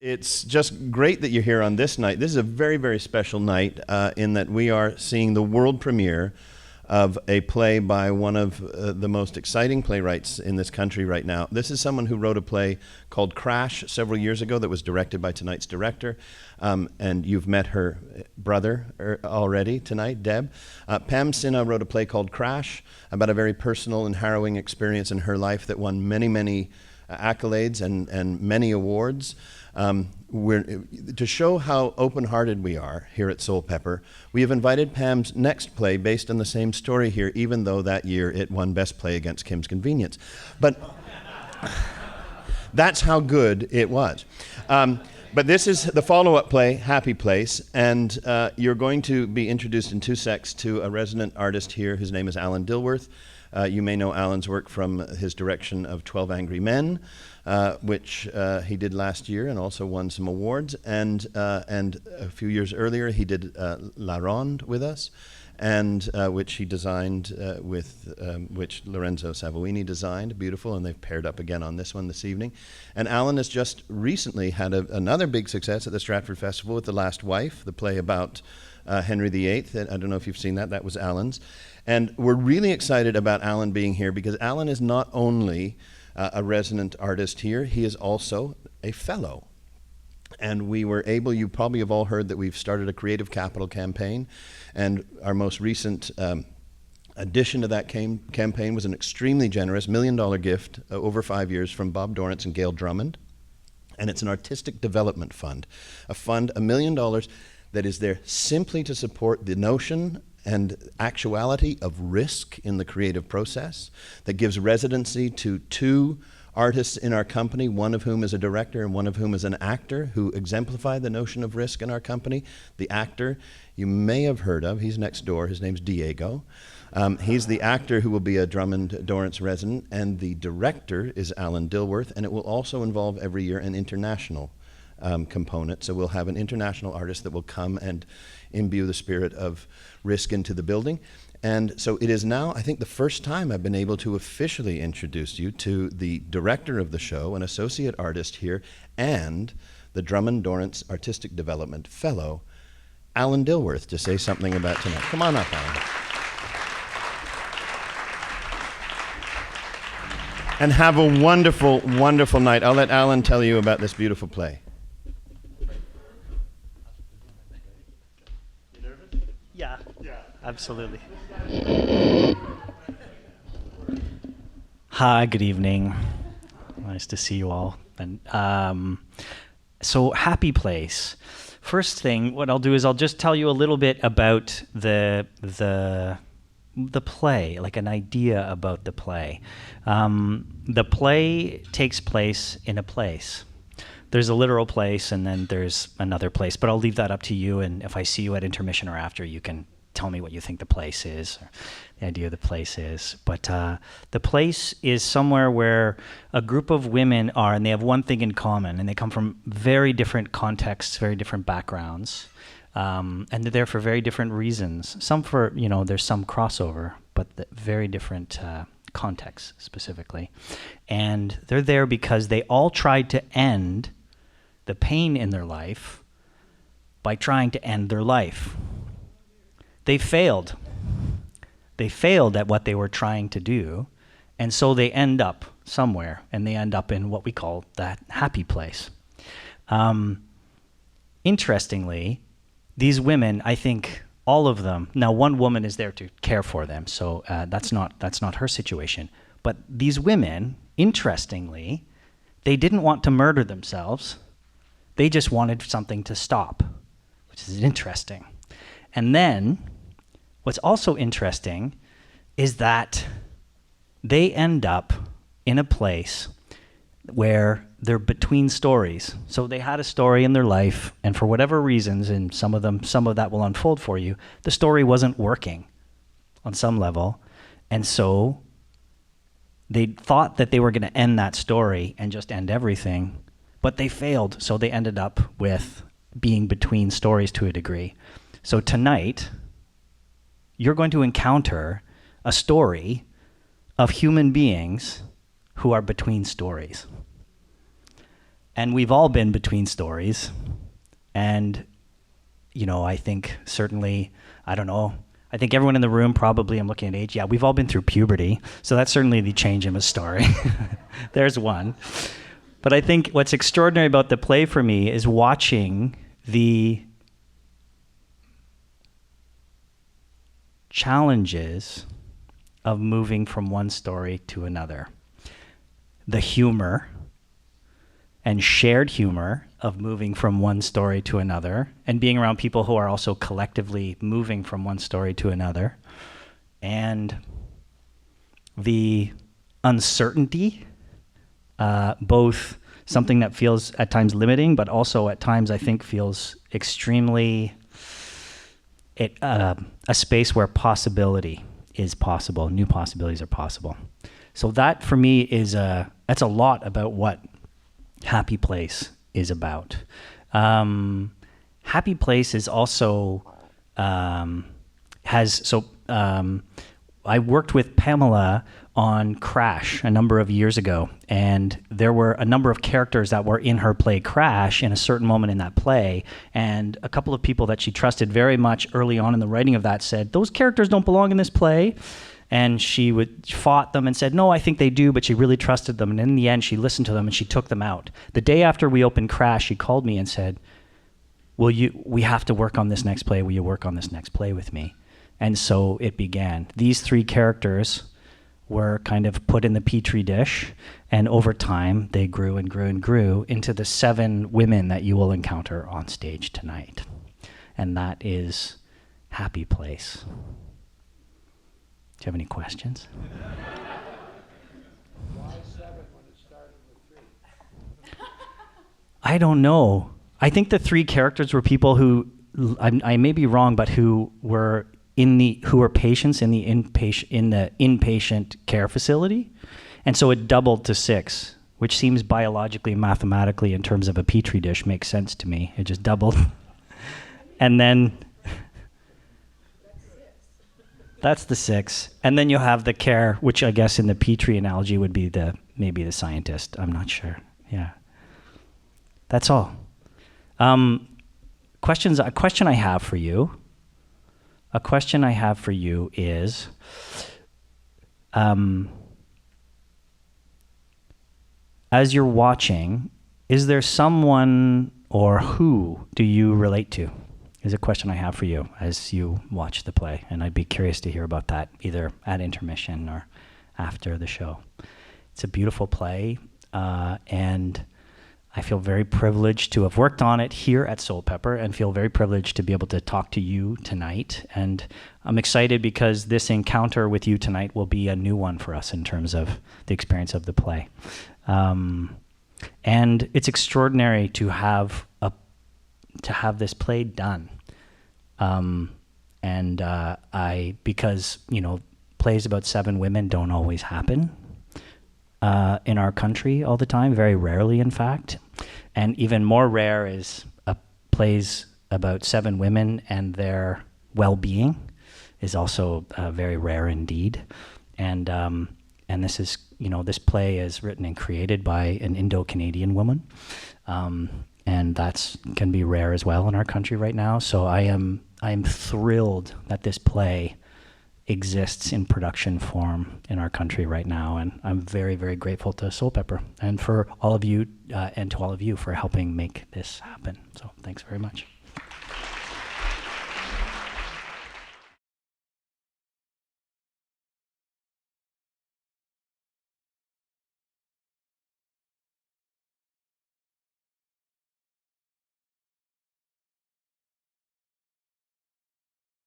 It's just great that you're here on this night. This is a very, very special night in that we are seeing the world premiere of a play by one of the most exciting playwrights in this country right now. This is someone who wrote a play called Crash several years ago that was directed by tonight's director. And you've met her brother already tonight, Deb. Pam Sinha wrote a play called Crash about a very personal and harrowing experience in her life that won many, many accolades and many awards. To show how open-hearted we are here at Soulpepper, we have invited Pam's next play based on the same story here, even though that year it won Best Play against Kim's Convenience. But that's how good it was. But this is the follow-up play, Happy Place, and you're going to be introduced in 2 secs to a resident artist here. His name is Alan Dilworth. You may know Alan's work from his direction of 12 Angry Men, which he did last year and also won some awards. And a few years earlier, he did La Ronde with us, and which he designed which Lorenzo Savoini designed, beautiful, and they've paired up again on this one this evening. And Alan has just recently had another big success at the Stratford Festival with The Last Wife, the play about Henry VIII. I don't know if you've seen that. That was Alan's. And we're really excited about Alan being here because Alan is not only a resident artist here, he is also a fellow. And we were able, you probably have all heard that we've started a Creative Capital campaign, and our most recent addition to that campaign was an extremely generous $1 million gift over 5 years from Bob Dorrance and Gail Drummond. And it's an artistic development fund, $1 million that is there simply to support the notion and actuality of risk in the creative process, that gives residency to 2 artists in our company, one of whom is a director and one of whom is an actor, who exemplify the notion of risk in our company. The actor you may have heard of, he's next door, his name's Diego. He's the actor who will be a Drummond Dorrance resident, and the director is Alan Dilworth, and it will also involve every year an international component. So we'll have an international artist that will come and imbue the spirit of risk into the building. And so it is now, I think, the first time I've been able to officially introduce you to the director of the show, an associate artist here, and the Drummond Dorrance Artistic Development Fellow, Alan Dilworth, to say something about tonight. Come on up, Alan. And have a wonderful, wonderful night. I'll let Alan tell you about this beautiful play. Yeah, absolutely. Hi, good evening. Nice to see you all. And so, Happy Place. First thing, what I'll do is I'll just tell you a little bit about the play, like an idea about the play. The play takes place in a place. There's a literal place, and then there's another place, but I'll leave that up to you, and if I see you at intermission or after, you can tell me what you think the place is, or the idea of the place is. But the place is somewhere where a group of women are, and they have one thing in common, and they come from very different contexts, very different backgrounds, and they're there for very different reasons. Some for, there's some crossover, but very different contexts specifically. And they're there because they all tried to end the pain in their life by trying to end their life. They failed. They failed at what they were trying to do, and so they end up somewhere, and they end up in what we call that happy place. Interestingly, these women, I think all of them, now one woman is there to care for them, so that's not her situation, but these women, interestingly, they didn't want to murder themselves. They just wanted something to stop, which is interesting. And then, what's also interesting is that they end up in a place where they're between stories. So they had a story in their life, and for whatever reasons, and some of that will unfold for you, the story wasn't working on some level. And so they thought that they were going to end that story and just end everything, but they failed. So they ended up with being between stories to a degree. So tonight, you're going to encounter a story of human beings who are between stories. And we've all been between stories. And, you know, I think certainly, I don't know, I think everyone in the room probably, I'm looking at age, yeah, we've all been through puberty. So that's certainly the change in a story. There's one. But I think what's extraordinary about the play for me is watching the challenges of moving from one story to another. The humor and shared humor of moving from one story to another, and being around people who are also collectively moving from one story to another, and the uncertainty, both something that feels at times limiting, but also at times I think feels extremely a space where possibility is possible, new possibilities are possible. So that for me is that's a lot about what Happy Place is about. Happy Place is also I worked with Pamela on Crash a number of years ago, and there were a number of characters that were in her play Crash in a certain moment in that play, and a couple of people that she trusted very much early on in the writing of that said, those characters don't belong in this play. And she fought them and said, no, I think they do, but she really trusted them. And in the end, she listened to them and she took them out. The day after we opened Crash, she called me and said, we have to work on this next play. Will you work on this next play with me? And so it began. These three characters were kind of put in the petri dish, and over time, they grew and grew and grew into the 7 women that you will encounter on stage tonight. And that is Happy Place. Do you have any questions? Why 7 when it started with 3? I don't know. I think the 3 characters were people who, I may be wrong, but who were patients in the inpatient care facility, and so it doubled to 6, which seems biologically, mathematically, in terms of a petri dish, makes sense to me. It just doubled, and then. That's the 6. And then you have the care, which I guess in the Petri analogy would be maybe the scientist. I'm not sure. Yeah. That's all. A question I have for you is, as you're watching, is there someone or who do you relate to? Is a question I have for you as you watch the play, and I'd be curious to hear about that either at intermission or after the show. It's a beautiful play, and I feel very privileged to have worked on it here at Soulpepper, and feel very privileged to be able to talk to you tonight. And I'm excited because this encounter with you tonight will be a new one for us in terms of the experience of the play. And it's extraordinary to have this play done. Because, you know, plays about 7 women don't always happen in our country all the time, very rarely, in fact. And even more rare is plays about 7 women and their well-being is also very rare indeed. And this is, you know, this play is written and created by an Indo-Canadian woman. And that's can be rare as well in our country right now. So I'm thrilled that this play exists in production form in our country right now, and I'm very, very grateful to Soulpepper and for all of you and to all of you for helping make this happen. So thanks very much.